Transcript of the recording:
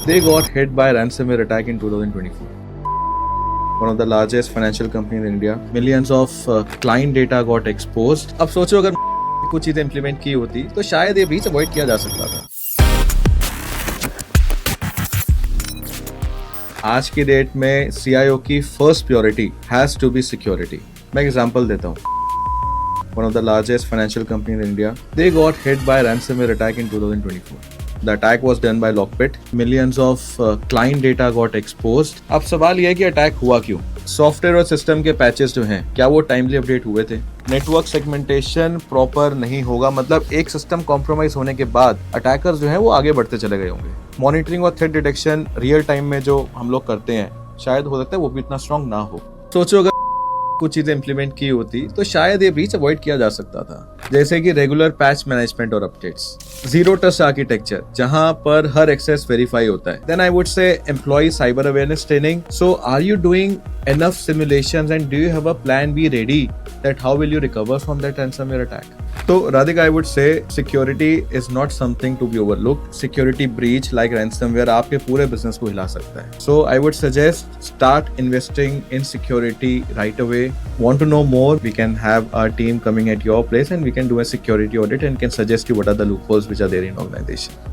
They got hit by a ransomware attack in 2024. One of the largest financial companies in India. Millions of client data got exposed. अब सोचो अगर कुछ चीजें implement की होती तो शायद ये ब्रीच अवॉइड किया जा सकता था। आज की डेट में CIO की first priority has to be security. मैं एग्जांपल देता हूँ। One of the largest financial companies in India. They got hit by a ransomware attack in 2024. The attack was done by Lockbit. Millions of client data got exposed. अब सवाल यह है कि attack हुआ क्यों? सॉफ्टवेयर और सिस्टम के patches जो हैं, क्या वो टाइमली अपडेट हुए थे? नेटवर्क सेगमेंटेशन प्रॉपर नहीं होगा, मतलब एक सिस्टम कॉम्प्रोमाइज होने के बाद अटैकर्स जो हैं वो आगे बढ़ते चले गए होंगे। मॉनिटरिंग और थ्रेट डिटेक्शन रियल टाइम में जो हम लोग करते हैं, शायद हो सकता है वो भी इतना स्ट्रांग ना हो। सोचो अगर कुछ चीजें इंप्लीमेंट की होती तो शायद ये ब्रीच अवॉइड किया जा सकता था, जैसे कि रेगुलर पैच मैनेजमेंट और अपडेट्स, जीरो ट्रस्ट आर्किटेक्चर जहां पर हर एक्सेस वेरीफाई होता है। Then I would say employ cyber awareness training. So are you doing enough simulations and do you have a plan B ready that how will you recover from that ransomware attack? So Radhika, I would say security is not something to be overlooked. Security breach like ransomware आपके पूरे business को हिला सकता है। So I would suggest start investing in security right away. Want to know more? We can have our team coming at your place and we can do a security audit and can suggest you what are the loopholes which are there in organization.